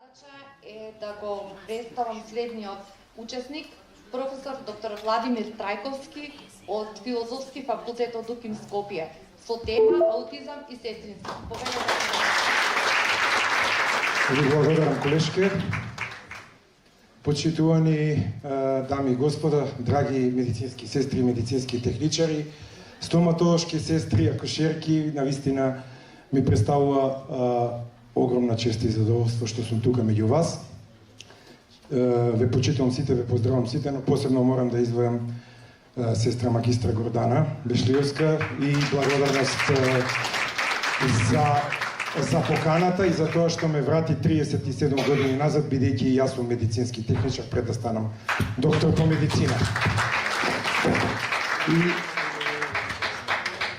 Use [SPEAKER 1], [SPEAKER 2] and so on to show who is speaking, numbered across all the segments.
[SPEAKER 1] задача е да го представам следниот учесник, професор доктор Владимир Трајковски од Филозофски факултет од УКИМ Скопје, со тема аутизам и сестринство.
[SPEAKER 2] Ви благодарам, колешке. Почитувани дами и господа, драги медицински сестри, медицински техничари, стоматолошки сестри, акушерки, навистина ми представува огромна чест и задоволство што сум тука меѓу вас. Ве почитувам сите, ве поздравам сите, но посебно морам да издвојам сестра магистра Гордана Бешлиевска и благодарност за поканата и за тоа што ме врати 37 години назад, бидејќи и јас сум медицински техничар пред да станам доктор по медицина.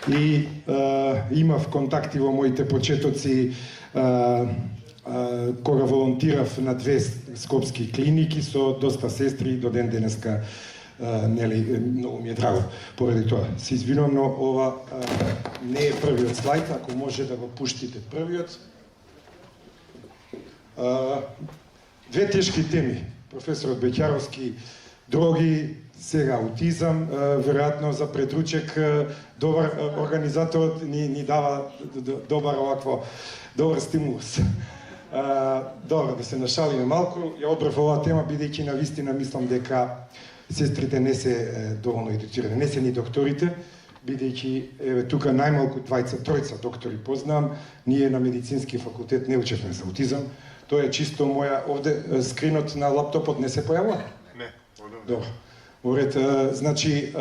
[SPEAKER 2] И имав контакти во моите почетоци кога волонтирав на 2 скопски клиники со доста сестри до ден денеска, нели, многу ми е драго поради тоа. Се извинувам, но ова не е првиот слайд, ако може да го пуштите првиот. Две тешки теми. Професорот Беќаровски, дроги, сега аутизам, веројатно за предручек добар организаторот ни дава добар стимулус. Добро, да се нашалиме малку. Ја одбрав оваа тема бидејќи навистина мислам дека сестрите не се доволно едуцирани, не се ни докторите, бидејќи тука најмалку тројца доктори познавам. Ние на медицински факултет не учевме за аутизам. Тоа е чисто моја, овде скринот на лаптопот не се појавува?
[SPEAKER 3] Не,
[SPEAKER 2] добро. Уред, значи,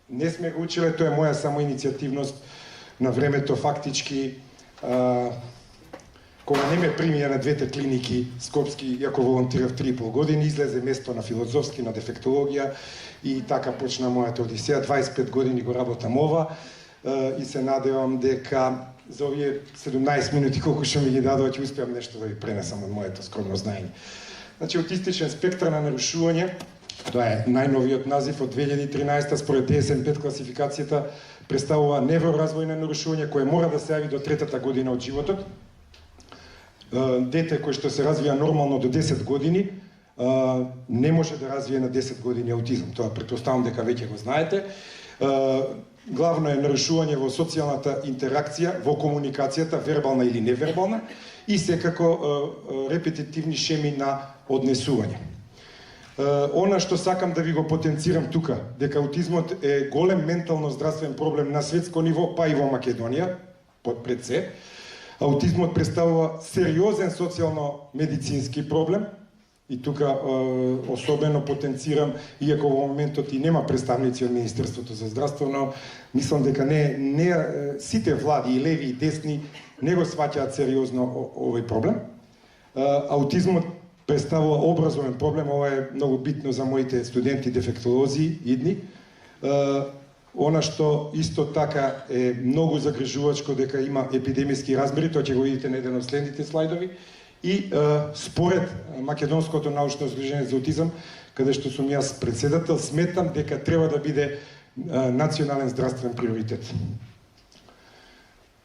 [SPEAKER 2] не сме го училе, тоа е моја самоиницијативност на времето, фактички, кога не ме примија на двете клиники скопски, иако волонтирав 3,5 години, излезе место на филозофски, на дефектологија и така почна мојата одисеја. 25 години го работам ова и се надевам дека за овие 17 минути колку што ми ги дадоа ќе успеам нешто да ви пренесам од моето скромно знаење. Значи, аутистичен спектар на нарушување, тоа е најновиот назив од 2013 според DSM-5 класификацијата, представува невроразвојно нарушување кое мора да се јави до 3-та година од животот. Дете кој што се развија нормално до 10 години не може да развие на 10 години аутизам. Тоа претпоставам дека веќе го знаете. Главно е нарушување во социјалната интеракција, во комуникацијата, вербална или невербална, и секако репетитивни шеми на однесување. Она што сакам да ви го потенцирам тука, дека аутизмот е голем ментално здравствен проблем на светско ниво, па и во Македонија, пред се. Аутизмот представува сериозен социјално-медицински проблем и тука особено потенцирам, иако во моментот и нема представници од Министерството за здравство, но мислам дека не сите влади, и леви и десни, не го сваќаат сериозно овој проблем. Аутизмот представува образовен проблем, ова е многу битно за моите студенти дефектолози идни. Она што исто така е многу загрижувачко дека има епидемиски размери, тоа ќе го видите на еден од следните слайдови, и според Македонското научно здружение за аутизам, каде што сум јас председател, сметам дека треба да биде национален здравствен приоритет.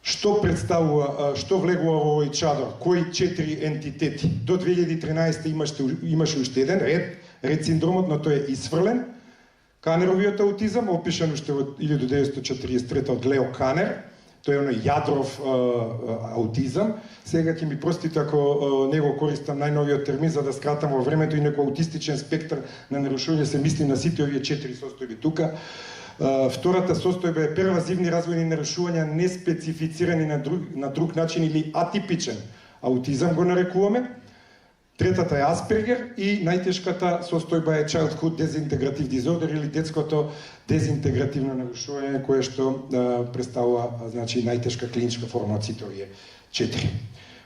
[SPEAKER 2] Што представува, што влегува во овој чадор? Кои 4 ентитети? До 2013 имаше уште еден, ред синдромот, но тој е исфрлен. Канеровиот аутизам, опишан уште во 1943 од Лео Канер, тој е оној јадров аутизам. Сега ќе ми простите ако не го користам најновиот термин за да скратам во времето, и некој аутистичен спектар на нарушување се мисли на сите овие 4 состојби тука. Втората состојба е первазивни развојни нарушувања неспецифицирани на друг начин или атипичен аутизам го нарекуваме. Третата е Аспергер и најтешката состојба е Childhood Disintegrative Disorder или детското дезинтегративно нарушување, кое што представува, значи, најтешка клиничка форма од сите овие 4.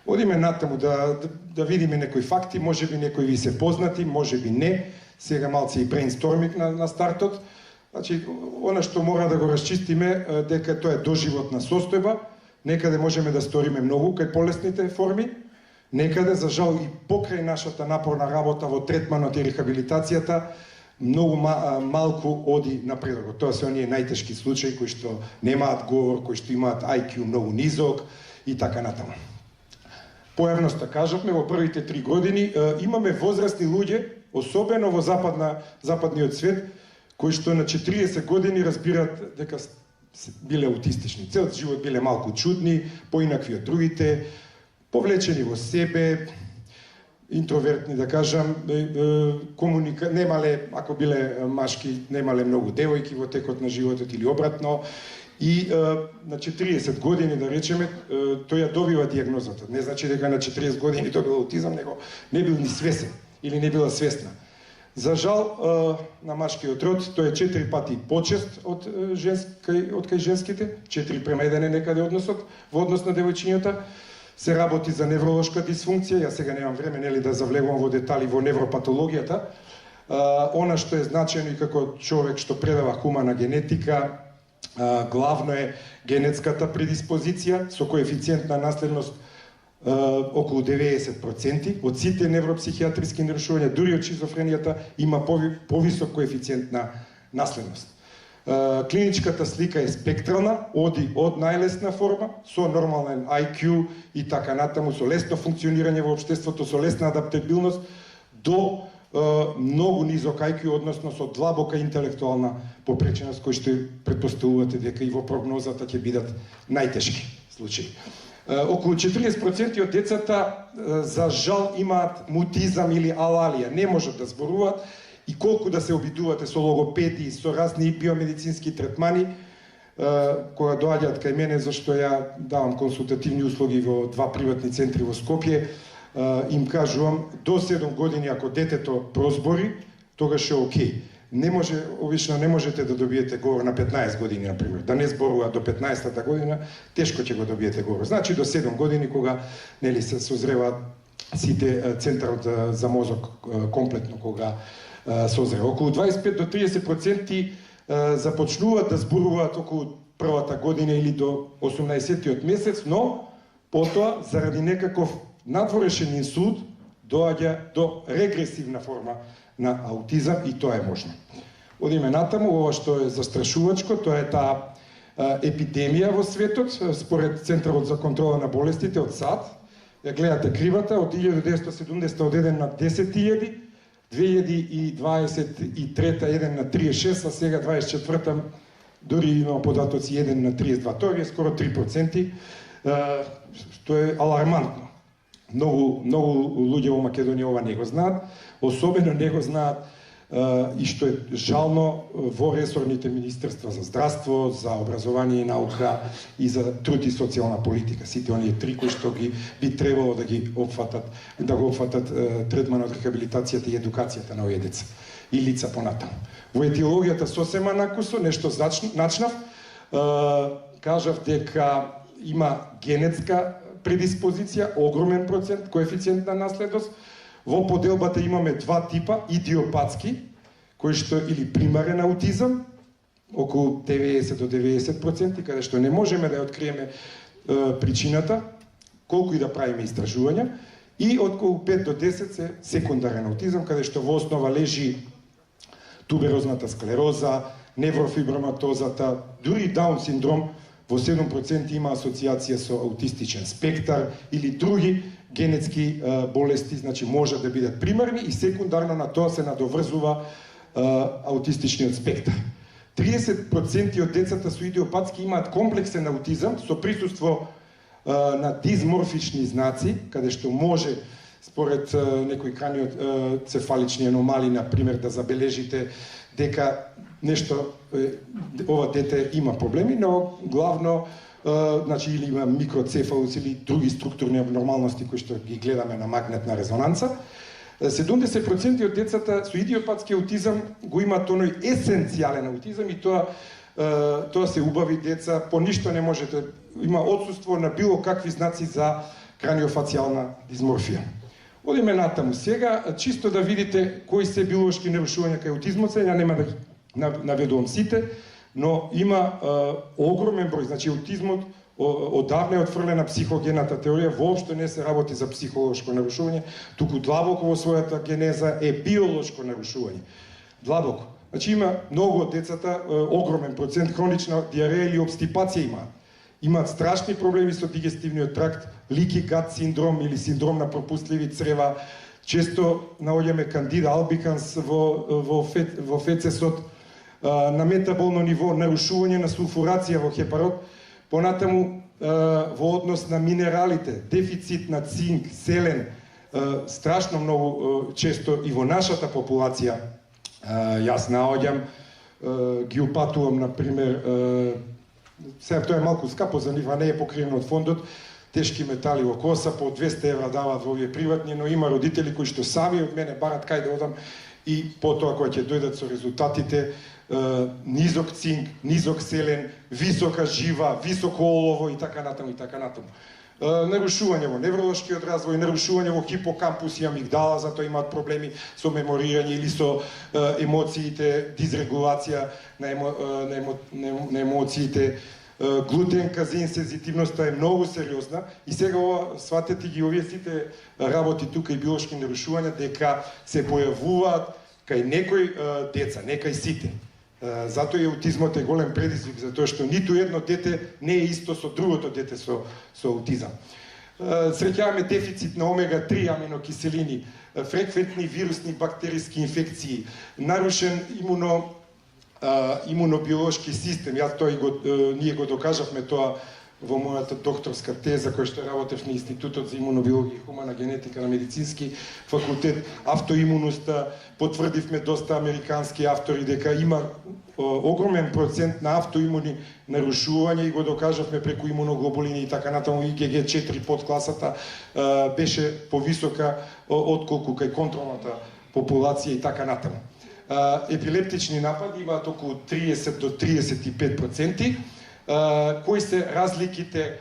[SPEAKER 2] Одиме натаму да видиме некои факти, можеби некои ви се познати, можеби не. Сега малце и брейнсторминг на стартот. Значи, она што мора да го расчистиме, дека тоа е доживотна состојба, некаде можеме да сториме многу кај полесните форми, некаде, за жал, и покрај нашата напорна работа во третманот и рехабилитацијата, многу малку оди напредокот. Тоа се оние најтешки случаи кои што немаат говор, кои што имаат IQ многу низок и така натаму. поевноста кажавме, во првите 3 години имаме возрастни луѓе, особено во западниот свет, кои што на 40 години разбираат дека биле аутистични. Цел живот биле малку чудни, поинакви од другите, повлечени во себе, интровертни, да кажам, немале, ако биле машки, немале многу девојки во текот на животот или обратно. И на 40 години, да речеме, тој ја добива диагнозата. Не значи дека на 40 години тој бил аутизам, него не бил ни свесен или не била свесна. За жал, на машкиот род, тој е 4 пати почест од кај женските, 4:1 некаде односот, во однос на девојчињата. Се работи за невролошка дисфункција, јас сега немам време нели да завлегувам во детали во невропатологијата. Она што е значено и како човек што предава хумана генетика, главно е генетската предиспозиција со коефициент на наследност околу 90%. Од сите невропсихијатриски нарушувања, дури од шизофренијата, има повисок коефициент на наследност. Клиничката слика е спектрална, оди од најлесна форма, со нормален IQ и така натаму, со лесно функционирање во општеството, со лесна адаптабилност, до многу низок IQ, односно со длабока интелектуална попреченост, кој што претпоставувате дека и во прогнозата ќе бидат најтешки случаи. Околу 40% од децата, за жал, имаат мутизам или алалија, не можат да зборуваат, и колку да се обидувате со логопеди, со разни биомедицински третмани, кога доаѓаат кај мене, зашто ја давам консултативни услуги во 2 приватни центри во Скопје, им кажувам, до 7 години ако детето прозбори, тогаш е окей. Обично не можете да добиете говор на 15 години, например. Да не зборува до 15-та година, тешко ќе го добиете говор. Значи до 7 години, кога нели се созреваат сите центарот за мозок комплетно, кога созрева. Околу 25 до 30% започнуваат да зборуваат околу првата година или до 18-тиот месец, но потоа, заради некаков надворешен инсулт, доаѓа до регресивна форма на аутизам и тоа е можно. Одиме натаму, ова што е застрашувачко, тоа е таа епидемија во светот, според Центарот за контрола на болестите од САД. Ја гледате кривата, од 1970 од 1 на 10.000, 2023 1 на 36, а сега 24 дори има податоци 1 на 32. Тоа е скоро 3%, што е алармантно. Многу луѓе во Македонија ова не го знаат, особено не го знаат и што е жално во ресорните министерства за здравство, за образование и наука и за труд и социјална политика. Сите оние 3 кои што би требало да го опфатат третманот, рехабилитацијата и едукацијата на овие деца и лица понатаму. Во етиологијата сосема накусо, нешто начнав, кажав дека има генетска предиспозиција, огромен процент, коефициент на наследност. Во поделбата имаме 2 типа, идиопатски, кои што или примарен аутизам, околу 90 до 90%, каде што не можеме да ја откриеме причината, колку и да правиме истражувања, и околу 5 до 10 се секундарен аутизам, каде што во основа лежи туберозната склероза, неврофиброматозата, дури Даун синдром, во 7% има асоциација со аутистичен спектар или други генетски болести, значи може да бидат примарни и секундарно на тоа се надоврзува аутистичниот спектар. 30% од децата со идиопатски имаат комплексен аутизам со присуство на дизморфични знаци, каде што може според некои краниоцефалични аномалии, например, да забележите дека нешто ова дете има проблеми, но главно значи или има микроцефалус или други структурни абнормалности кои што ги гледаме на магнетна резонанца. 70% од децата со идиопатски аутизам го имаат оној есенцијален аутизам и тоа се убави деца, по ништо не можете, има отсуство на било какви знаци за краниофацијална дизморфија. Одиме натаму сега, чисто да видите кои се биолошки нарушувања кај аутизмот, ја нема да ги наведувам сите, но има огромен број, значи аутизмот одавна е отфрлена психогената теорија, воопшто не се работи за психолошко нарушување, туку длабоко во својата генеза е биолошко нарушување. Длабоко. Значи има многу од децата, огромен процент хронична диареја или обстипација имаат страшни проблеми со дигестивниот тракт, leaky gut синдром или синдром на пропустливи црева. Често наоѓаме кандида албиканс во фецесот, на метаболно ниво, нарушување на сулфурација во хепарот, понатаму во однос на минералите, дефицит на цинк, селен, страшно многу често и во нашата популација. Јас наоѓам, ги упатувам, например, сега тоа е малку скапо за нив, а не е покриено од фондот, тешки метали во коса, по 200 евра даваат во овие приватни, но има родители кои што сами од мене барат кај да одам и потоа кои ќе дојдат со резултатите, низок цинк, низок селен, висока жива, високо олово и така натаму и така натаму. Нарушување во невролошкиот развој, нарушување во хипокампус и амигдала, затоа имаат проблеми со меморирање или со емоциите, дизрегулација на емоциите. Глутен, казеин, сензитивноста е многу сериозна и сега сватете ги овие сите работи тука и биолошки нарушувања дека се појавуваат кај некои деца, не кај сите. Затоа и аутизмот е голем предизвик, затоа што ниту едно дете не е исто со другото дете со аутизам. Среќаваме дефицит на омега-3 аминокиселини, фреквентни вирусни бактериски инфекции, нарушен имунобиолошки систем. Ние го докажавме тоа во мојата докторска теза, која што работев на Институтот за имунобиологија и хумана генетика на Медицински факултет. Автоимуноста, потврдивме доста американски автори дека има огромен процент на автоимуни нарушувања и го докажавме преку имуноглобулини и така натаму. IgG4 подкласата беше повисока отколку кај контролната популација и така натаму. Епилептични напади имаат околу 30 до 35%. Кои се разликите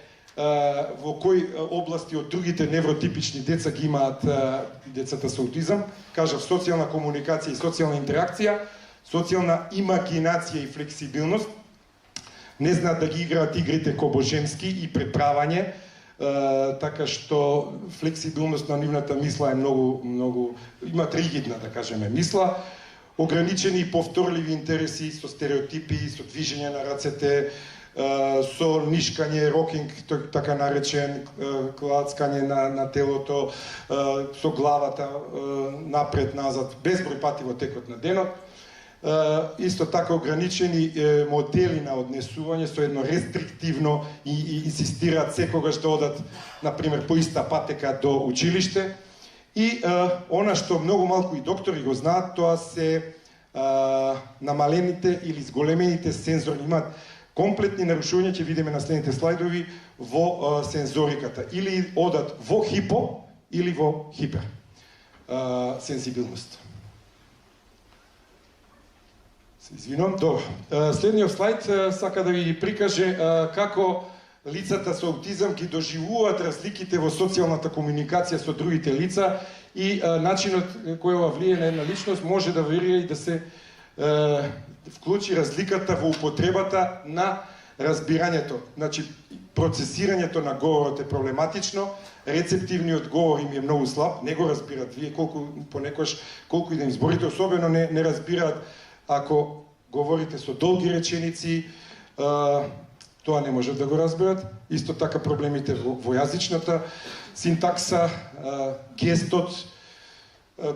[SPEAKER 2] во кои области од другите невротипични деца ги имаат децата со аутизам? Кажав, социјална комуникација и социјална интеракција, социјална имагинација и флексибилност, не знаат да ги играат игрите кобожемски и преправање, така што флексибилност на нивната мисла е многу имаат ригидна, да кажеме, мисла, ограничени и повторливи интереси со стереотипи, со движење на рацете, со нишкање, рокинг, така наречен, клацкање на телото, со главата напред-назад, безброј пати во текот на денот. Исто така ограничени модели на однесување со едно рестриктивно и инсистираат секогаш да одат, например, по иста патека до училиште. И она што многу малку и доктори го знаат, тоа се намалените или зголемените сензорни, имаат комплетни нарушувања, ќе видиме на следните слайдови, во сензориката. Или одат во хипо, или во хипер сензибилност. Извинувам, добро. Следниот слайд сака да ви прикаже како лицата со аутизам ги доживуваат разликите во социјалната комуникација со другите лица и начинот кој ова влие на една личност може да варира и да се вклучи разликата во употребата на разбирањето. Значи, процесирањето на говорот е проблематично, рецептивниот говор им е многу слаб, не го разбират вие, понекогаш колку и да им зборите, особено не разбираат ако говорите со долги реченици, тоа не можат да го разберат. Исто така проблемите во јазичната синтакса, гестот,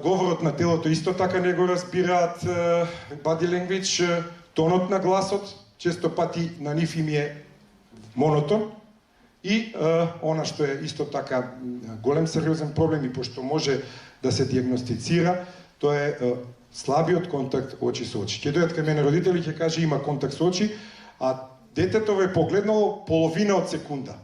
[SPEAKER 2] говорот на телото исто така не го разбираат, body language, тонот на гласот, често пати на нив им е монотон. И она што е исто така голем сериозен проблем и пошто може да се диагностицира, тоа е слабиот контакт очи со очи. Ќе дојдат кај мене родители и ќе каже има контакт со очи, а детето ве погледнало половина од секунда.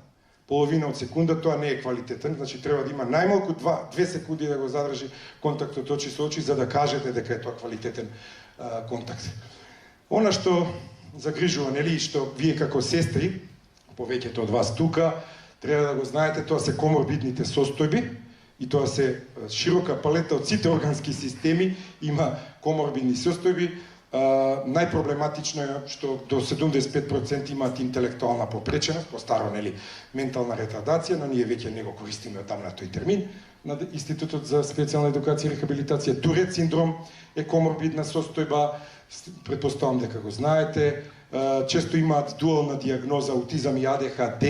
[SPEAKER 2] Половина од секунда, тоа не е квалитетен, значи треба да има најмалку 2 секунди да го задржи контактот очи со очи за да кажете дека е тоа квалитетен контакт. Она што загрижува, нели, што вие како сестри, повеќето од вас тука, треба да го знаете, тоа се коморбидните состојби и тоа се широка палета од сите органски системи, има коморбидни состојби. Најпроблематично е што до 75% имаат интелектуална попреченост, постаро, нели, ментална ретардација, но ние веќе не го користиме одамна тој термин на Институтот за специјална едукација и рехабилитација. Турет синдром е коморбидна состојба, претпоставам дека го знаете. Често имаат дуална диагноза аутизам и АДХД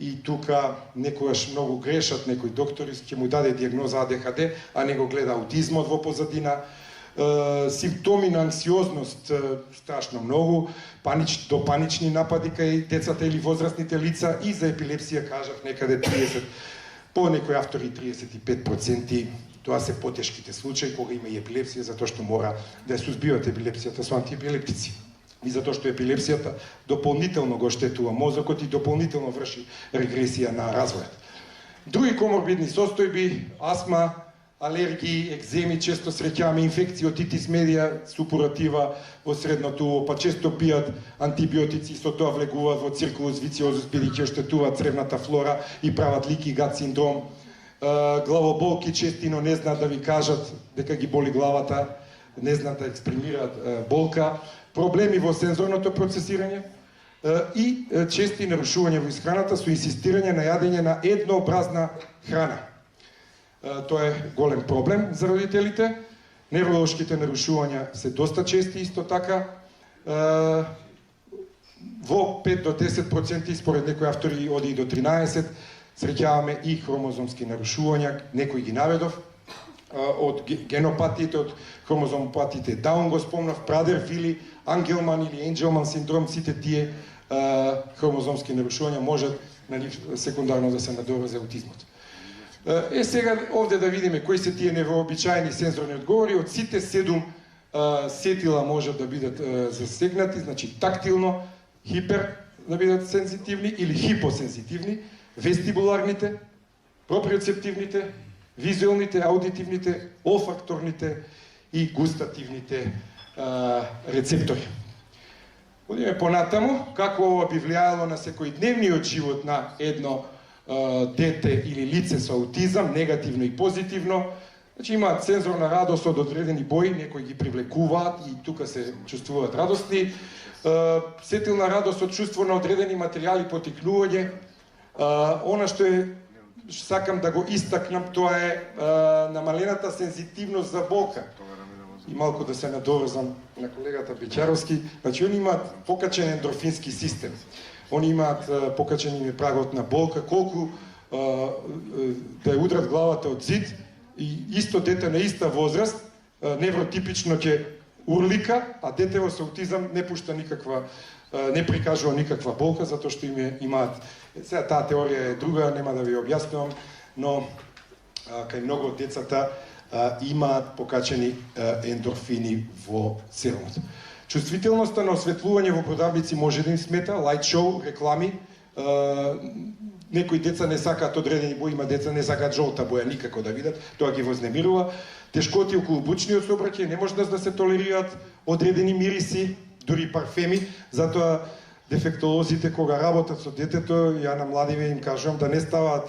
[SPEAKER 2] и тука некогаш многу грешат, некои доктори ќе му даде диагноза АДХД, а не го гледа аутизмот во позадина. Симптоми на анксиозност страшно многу, до панични напади кај децата или возрастните лица, и за епилепсија кажав некаде 30, по некои автори 35%. Тоа се потешките случаи кога има и епилепсија, затоа што мора да ја сузбиват епилепсијата со антиепилептици. И затоа што епилепсијата дополнително го штетува мозокот и дополнително врши регресија на развојот. Други коморбидни состојби, астма, алергии, екземи, често среќаваме инфекции, отитис медија, супуратива во средното уво, па често пијат антибиотици, со тоа влегуваат во циркулус вициозус, бидејќи оштетуваат цревната флора и прават лики гат синдром. Главоболки честино не знаат да ви кажат дека ги боли главата, не знаат да експримираат болка, проблеми во сензорното процесирање и чести нарушувања во исхраната со инсистирање на јадење на еднообразна храна. Тоа е голем проблем за родителите. Невролошките нарушувања се доста чести исто така. Во 5 до 10%, според некои автори оди и до 13%, среќаваме и хромозомски нарушувања, некои ги наведов, од генопатиите, од хромозомопатиите Даун го спомнав, Прадер-Вили, Ангелман или Енджелман синдром, сите тие хромозомски нарушувања можат секундарно да се надоврзе аутизмот. Сега овде да видиме кои се тие невообичаени сензорни одговори. Од сите 7 сетила можат да бидат засегнати, значи тактилно, хипер да бидат сензитивни или хипосензитивни, вестибуларните, проприоцептивните, визуелните, аудитивните, олфакторните и густативните рецептори. Одиме понатаму, како ова би влијаело на секојдневниот живот на едно дете или лице со аутизам, негативно и позитивно. Значи имаат сензорна радост од одредени бои, некои ги привлекуваат и тука се чувствуваат радосни. Сетилна радост од чувство на одредени материјали, потикнување. Она што сакам да го истакнам, тоа е намалената сензитивност за болка. И малку да се надоврзам на колегата Беќаровски. Значи, они имаат покачен ендорфински систем. Они имаат покачен им прагот на болка, колку да ја удрат главата од зид, и исто дете на иста возраст, невротипично ќе урлика, а детево со аутизам не пушта никаква, не прикажува никаква болка, затоа што имаат... Сега таа теорија е друга, нема да ви објаснувам, но кај многу од децата имаат покачени ендорфини во целот. Чувствителноста на осветлување во продавници може да им смета, лајт шоу, реклами. Некои деца не сакаат одредени бои, има деца не сакаат жолта боја никако да видат, тоа ги вознемирува. Тешкоти околу бучниот сообраќај, не може да се толерираат одредени мириси, дури парфеми, затоа дефектолозите кога работат со детето, ја на младиве им кажувам да не ставаат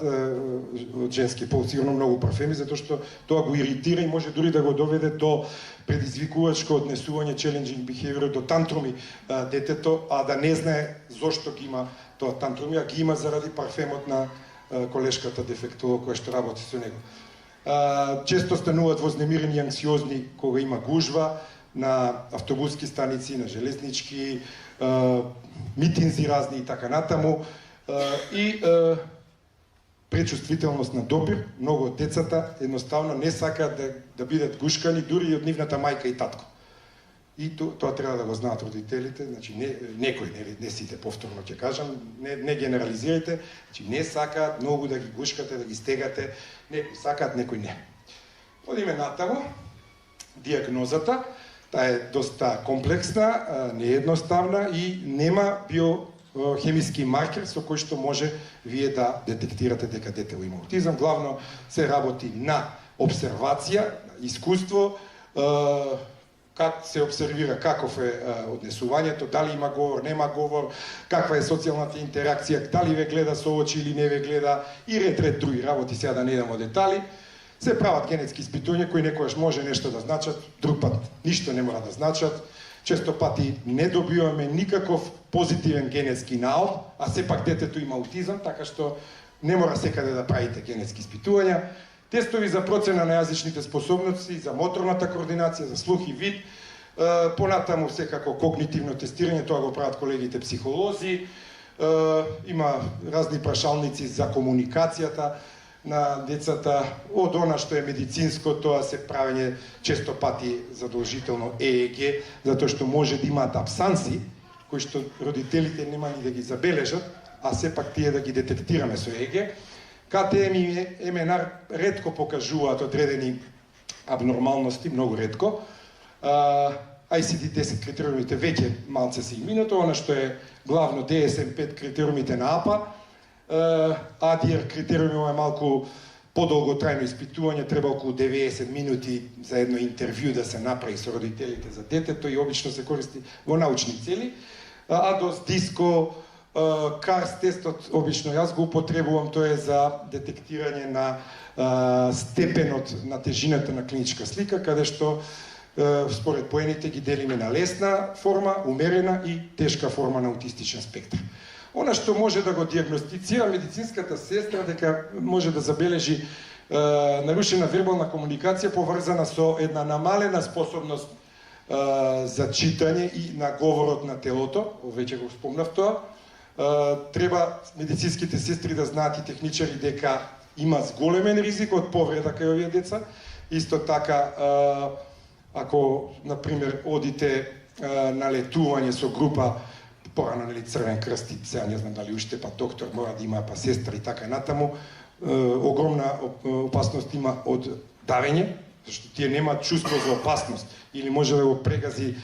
[SPEAKER 2] од женски пол сигурно многу парфеми, затоа што тоа го иритира и може дури да го доведе до предизвикувачко однесување, challenging behavior, до тантруми детето, а да не знае зошто ги има тоа тантруми, а ги има заради парфемот на колешката дефектолог која што работи со него. Често стануваат вознемирени и анксиозни кога има гужва на автобуски станици, на железнички, митинзи разни и така натаму, и пречувствителност на допир. Многу од децата едноставно не сакаат да бидат гушкани дури и од нивната мајка и татко. И тоа треба да го знаат родителите, значи некои, не сите, повторно ќе кажам, не генерализирајте, значи не сакаат многу да ги гушкате, да ги стегате, некои сакаат, некои не. Одиме натаму, диагнозата. Таа е доста комплексна, неедноставна и нема биохемиски маркер со кој што може вие да детектирате дека детето има аутизам. Главно се работи на обсервација, искуство, как се обсервира каков е однесувањето, дали има говор, нема говор, каква е социјалната интеракција, дали ве гледа со очи или не ве гледа и ред други работи, сега да не идам во детали. Се прават генетски испитувања кои некогаш може нешто да значат, друг пат ништо не мора да значат. Често пати не добиваме никаков позитивен генетски наод, а сепак детето има аутизам, така што не мора секаде да правите генетски испитувања. Тестови за процена на јазичните способности, за моторната координација, за слух и вид, понатаму секако когнитивно тестирање, тоа го прават колегите психолози, Има разни прашалници за комуникацијата на децата, од она што е медицинско, тоа се правење често пати задолжително ЕЕГ, затоа што може да имаат абсанси, кои што родителите нема ни да ги забележат, а сепак тие да ги детектираме со ЕЕГ. КТМ и МНР ретко покажуваат одредени абнормалности, многу ретко. ICD-10 критериумите веќе малце се иминато, она што е главно DSM-5 критериумите на АПА, ADR критериумот е малку подолготрајно испитување, треба околу 90 минути за едно интервју да се направи со родителите за детето и обично се користи во научни цели. ADOS, DISCO, CARS тестот, обично јас го употребувам, тоа е за детектирање на степенот на тежината на клиничка слика, каде што според поените ги делиме на лесна форма, умерена и тешка форма на аутистичен спектар. Она што може да го диагностицира медицинската сестра дека може да забележи нарушена вербална комуникација поврзана со една намалена способност за читање и на говорот на телото, веќе го спомнав тоа. Треба медицинските сестри да знаат и техничари дека има зголемен ризик од повреда кај овие деца. Исто така, ако, например, одите на летување со група, порано, нели, Црвен крст, сега не знам дали уште, па доктор мора да има, па сестра и така натаму, огромна опасност има од давење, зашто тие немаат чувство за опасност, или може да го прегази,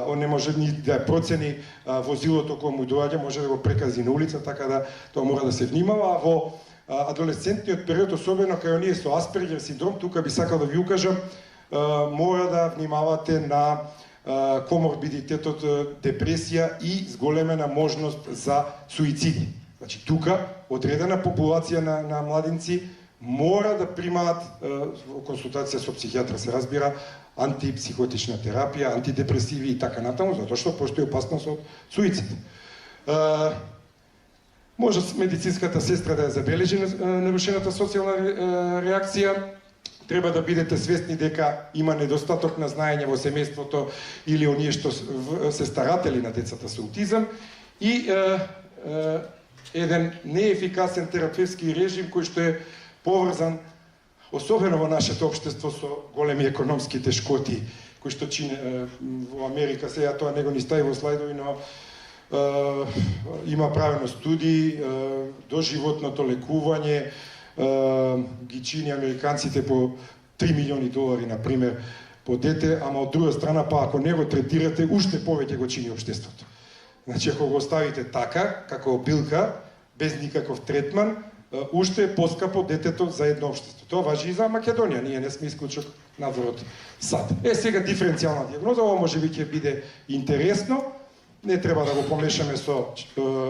[SPEAKER 2] он не може ни да процени возилото кое му доаѓа, може да го прегази на улица, така да тоа мора да се внимава. Во адолесцентниот период, особено кај оние со Аспергер синдром, тука би сакал да ви укажам, мора да внимавате на коморбидитетот депресија и зголемена можност за суициди. Значи, тука одредена популација на младинци мора да примаат во консултација со психијатар, се разбира, антипсихотична терапија, антидепресиви и така натаму, затоа што постои опасност од суицид. Може медицинската сестра да ја забележи нарушената социјална реакција. Треба да бидете свесни дека има недостаток на знаење во семејството или оние што се старатели на децата со аутизам и еден неефикасен терапевски режим кој што е поврзан особено во нашето општество со големи економски тешкоти кои што чине во Америка. Сега тоа него ни стави во слайдови, но има правено студии, доживотното лекување, ги чини американците по $3 милиони, например, по дете, ама од друга страна, па ако не го третирате, уште повеќе го чини општеството. Значи, ако го оставите така, како билка, без никаков третман, уште е поскапо детето за едно општество. Тоа важи и за Македонија, ние не сме исклучок надвор од САД. Сега диференцијална диагноза, ова може би ќе биде интересно. Не треба да го помешаме со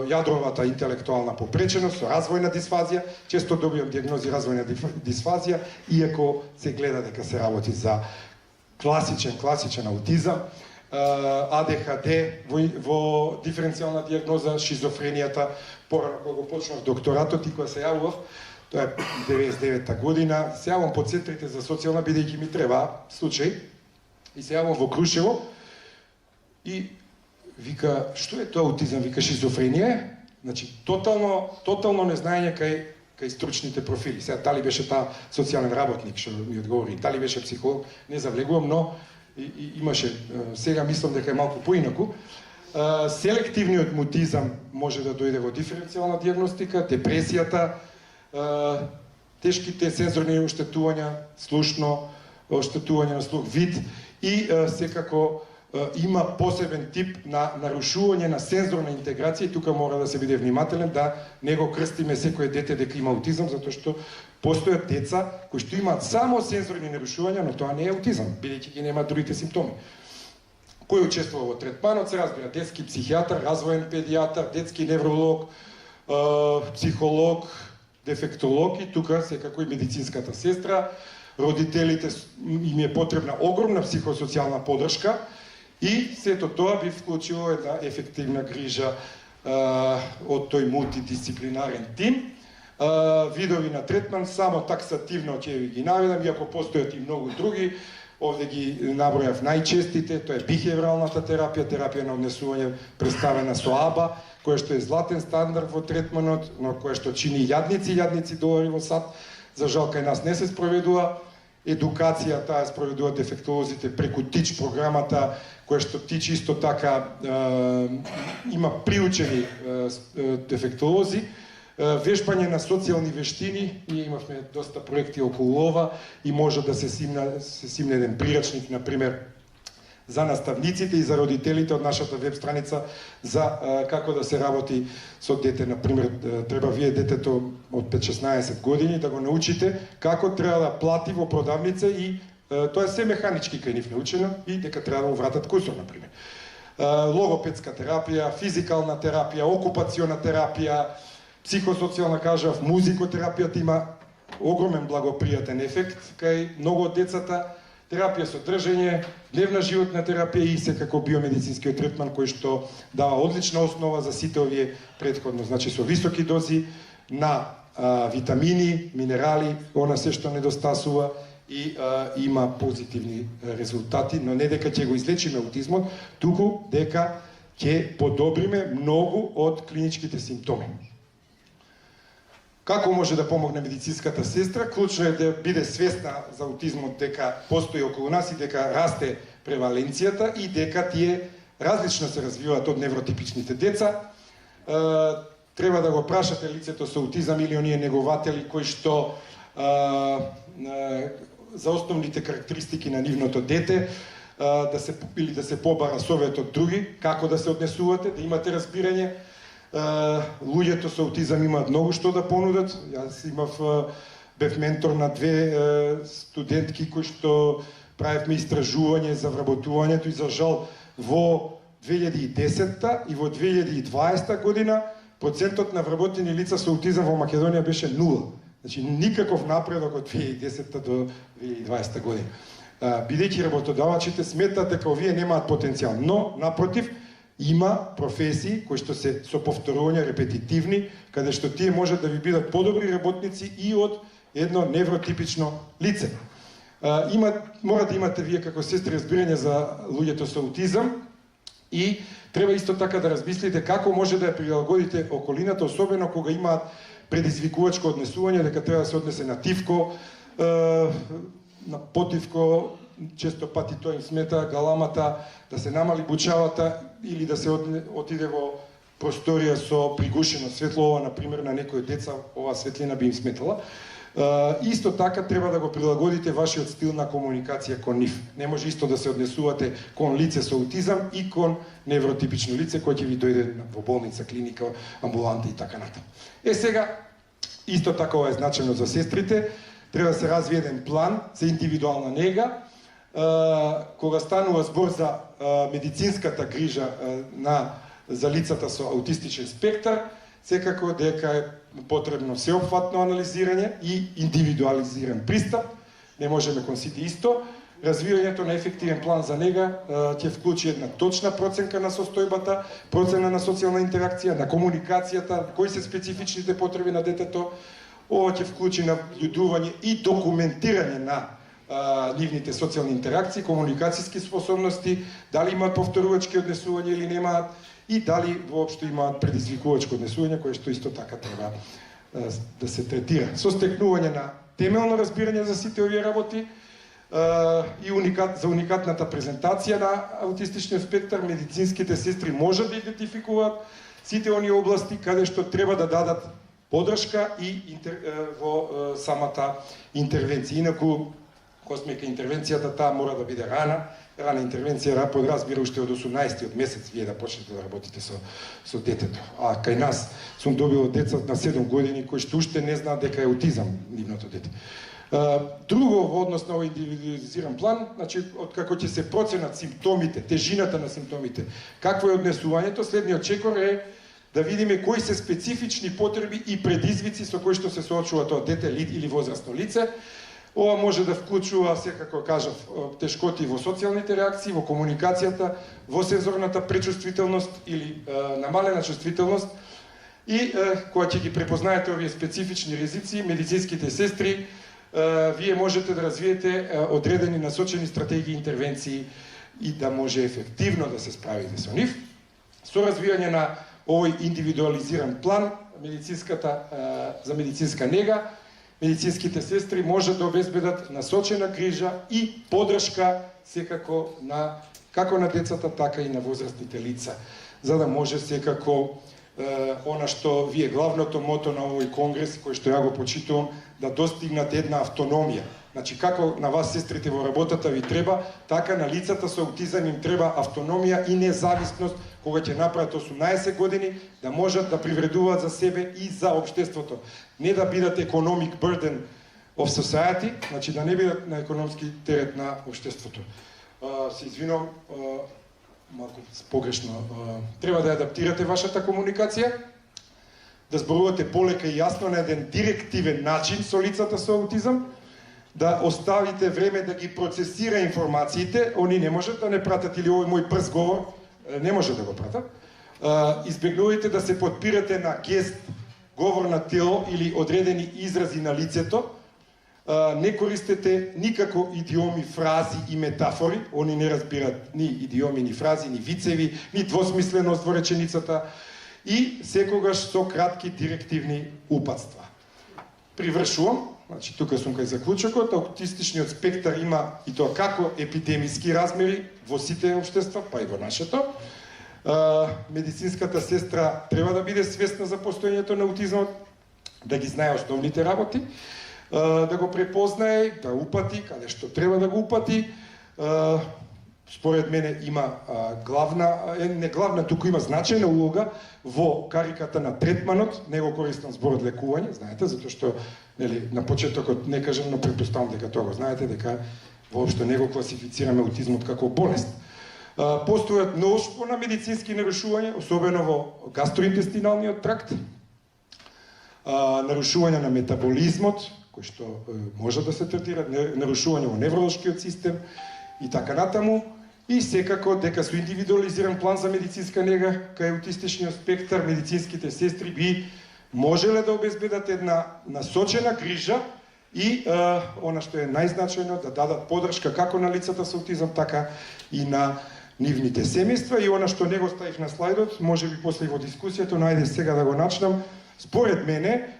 [SPEAKER 2] јадровата интелектуална попреченост, со развојна дисфазија. Често добивам диагнози развојна дисфазија, иако се гледа дека се работи за класичен аутизам, АДХД во диференцијална диагноза, шизофренијата. Порано кога го почнав докторатот и кога се јавував, тоа е 99-та година, се јавам по центрите за социјална, бидејќи ми треба случај, и се јавам во Крушево и вика, што е тоа аутизам? Вика, шизофренија. Значи, тотално незнаење кај стручните профили. Сега, дали беше таа социјален работник, што ми одговори, дали беше психолог, не завлегувам, но имаше, сега мислам дека е малку поинаку. Селективниот мутизам може да дојде во диференцијална диагностика, депресијата, тешките сензорни оштетувања, слушно оштетување на слух, вид и секако има посебен тип на нарушување на сензорна интеграција и тука мора да се биде внимателен да не го крстиме секое дете дека има аутизам, затоа што постојат деца кои што имаат само сензорни нарушувања, но тоа не е аутизам, бидејќи ги немаат другите симптоми. Кој учествува во третманот, се разбира, детски психијатар, развоен педијатар, детски невролог, психолог, дефектолог и тука секако и медицинската сестра. Родителите им е потребна огромна психосоцијална поддршка и сето тоа би вклучило една ефективна грижа од тој мултидисциплинарен тим. Видови на третман, само таксативно ќе ви ги наведам, иако постојат и многу други. Овде ги набројав најчестите, тоа е бихевиоралната терапија, терапија на однесување представена со АБА, која што е златен стандард во третманот, но која што чини јадници долари во сат. За жал кај нас не се спроведува едукација, таа спроведуваат дефектолозите преку ТИЧ програмата, која што ТИЧ исто така има приучени дефектолози, вежбање на социјални вештини. Ние имавме доста проекти околу ова и може да се симне еден прирачник, например, за наставниците и за родителите од нашата веб страница за како да се работи со дете. Например, треба вие детето од 5-16 години да го научите како треба да плати во продавница и тоа е се механички кај нив научено и дека треба да му вратат кусор, например. Логопедска терапија, физикална терапија, окупациона терапија, психосоцијална, кажав, музикотерапијата има огромен благопријатен ефект кај многу од децата. Терапија со држење, дневна животна терапија и секако биомедицинскиот третман кој што дава одлична основа за сите овие претходно, значи со високи дози на витамини, минерали, она се што недостасува и има позитивни резултати, но не дека ќе го излечиме аутизмот, туку дека ќе подобриме многу од клиничките симптоми. Како може да помогне медицинската сестра? Клучно е да биде свесна за аутизмот, дека постои околу нас и дека расте преваленцијата и дека тие различно се развиваат од невротипичните деца. Треба да го прашате лицето со аутизам или оние негователи кои што за основните карактеристики на нивното дете, или да се побара совет од други, како да се однесувате, да имате разбирање. Луѓето со аутизам имаат многу што да понудат. Јас бев ментор на две студентки кои што правевме истражување за вработувањето и за жал во 2010 и во 2020 година процентот на вработени лица со аутизам во Македонија беше 0. Значи никаков напредок од 2010 до 2020 година. Бидејќи работодавачите сметат дека овие немаат потенцијал, но напротив има професии кои што се со повторување репетитивни, каде што тие можат да ви бидат подобри работници и од едно невротипично лице. Мора да имате вие како сестри разбирање за луѓето со аутизам и треба исто така да размислите како може да ја прилагодите околината, особено кога имаат предизвикувачко однесување, дека треба да се однесе на тивко, на потивко, често пати тоа им смета галамата, да се намали бучавата или да се отиде во просторија со пригушено светло, ова, например, на некои деца, ова светлина би им сметала. Исто така треба да го прилагодите вашиот стил на комуникација кон нив. Не може исто да се однесувате кон лице со аутизам и кон невротипично лице кој ќе ви дојде во болница, клиника, амбуланта и така натаму. Сега, исто така ова е значено за сестрите, треба да се развие еден план за индивидуална нега. Кога станува збор за медицинската грижа за лицата со аутистичен спектар, секако дека е потребно сеопфатно анализирање и индивидуализиран пристап. Не можеме кон сите исто. Развивањето на ефективен план за нега ќе вклучи една точна проценка на состојбата, процена на социјална интеракција, на комуникацијата, кои се специфичните потреби на детето. Ова ќе вклучи наблюдување и документирање на нивните социјални интеракции, комуникацијски способности, дали имаат повторувачки однесувања или немаат и дали воопшто имаат предизвикувачко однесување, кое што исто така треба да се третира. Со стекнување на темелно разбирање за сите овие работи и за уникатната презентација на аутистичниот спектар, медицинските сестри можат да идентификуваат сите оние области каде што треба да дадат подршка и во самата интервенција. Инаку, космека интервенцијата, таа мора да биде рана интервенција, подразбира уште од 18-тиот месец вие да почнете да работите со детето. А кај нас сум добил деца на 7 години кои што уште не знаат дека е аутизам нивното дете. Друго во однос на овој индивидуализиран план, значи откако ќе се проценат симптомите, тежината на симптомите, какво е однесувањето, следниот чекор е да видиме кои се специфични потреби и предизвици со кои што се соочува тоа дете или возрасно лице. Ова може да вклучува, секако кажав, тешкоти во социјалните реакции, во комуникацијата, во сензорната пречувствителност или намалена чувствителност. И кога ќе ги препознаете овие специфични ризици, медицинските сестри вие можете да развиете одредени насочени стратегии и интервенции и да може ефективно да се справите со нив. Со развијање на овој индивидуализиран план, за медицинска нега, медицинските сестри може да обезбедат насочена грижа и поддршка секако како на децата, така и на возрастните лица, за да може секако она што вие главното мото на овој конгрес, кој што ја го почитувам, да достигнат една автономија. Значи, како на вас, сестрите, во работата ви треба, така на лицата со аутизам им треба автономија и независност, кога ќе направат 18 години, да можат да привредуваат за себе и за општеството. Не да бидат economic burden of society, значи да не бидат на економски терет на општеството. Се извинувам, малку погрешно. Треба да адаптирате вашата комуникација, да зборувате полека и јасно на еден директивен начин со лицата со аутизам, да оставите време да ги процесира информациите, они не можат да не пратат, или овој мој прз говор не може да го пратат. Избегнувайте да се подпирате на гест, говор на тело или одредени изрази на лицето. Не користете никако идиоми, фрази и метафори, они не разбират ни идиоми, ни фрази, ни вицеви, ни двосмисленост во реченицата и секогаш со кратки директивни упатства. Привршувам, значи тука сум кај заклучокот, аутистичниот спектар има и тоа како епидемиски размери во сите општества, па и во нашето. Медицинската сестра треба да биде свесна за постоењето на аутизмот, да ги знае основните работи, да го препознае, да упати каде што треба да го упати. Според мене има не главна, туку има значајна улога во кариката на третманот. Не го користам зборот лекување, знаете, затоа што нели на почетокот не кажам, но претпоставам дека тоа го знаете, дека воопшто не го класифицираме аутизмот како болест. Постојат множество на медицински нарушувања, особено во гастроинтестиналниот тракт, нарушување на метаболизмот, кој што може да се третира, нарушување во невролошкиот систем и така натаму, и секако дека со индивидуализиран план за медицинска нега кај аутистичниот спектар, медицинските сестри би можеле да обезбедат една насочена грижа и она што е најзначајно, да дадат поддршка како на лицата со аутизам, така и на нивните семејства. И она што не го ставив на слайдот, може би после во дискусијата, но ајде сега да го начнам. Според мене,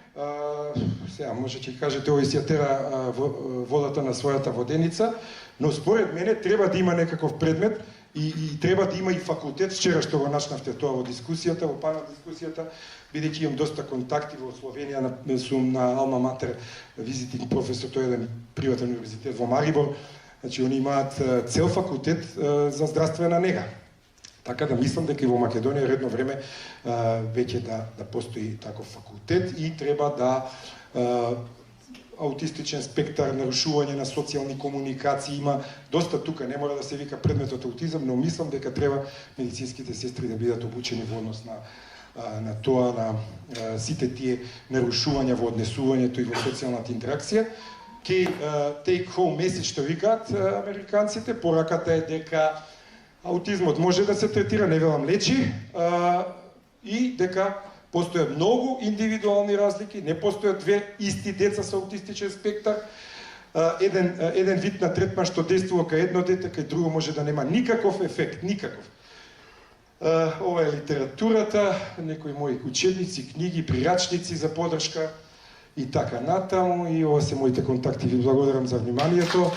[SPEAKER 2] сега може ќе кажете овој си ја тера водата на својата воденица, но според мене треба да има некаков предмет и треба да има и факултет. Вчера што го начнавте тоа во дискусијата, во панел дискусијата, бидејќи имам доста контакти во Словенија, сум на Алма Матер визитинг професор, тој е еден приватен универзитет во Марибор. Значи, они имаат цел факултет за здравствена нега. Така да мислам дека и во Македонија редно време веќе да постои таков факултет и треба да аутистичен спектар, нарушување на социјални комуникации има доста тука, не мора да се вика предметот аутизам, но мислам дека треба медицинските сестри да бидат обучени во однос на тоа, на сите тие нарушувања во однесувањето и во социјалната интеракција. Take home message, што викаат американците, пораката е дека аутизмот може да се третира, не велам лечи, и дека постојат многу индивидуални разлики, не постојат две исти деца со аутистичен спектар. Еден вид на третман што действува кај едно дете, кај друго може да нема никаков ефект, никаков. Ова е литературата, некои мои учебници, книги, прирачници за поддршка и така натаму, и ова се моите контакти. Ви благодарам за вниманието.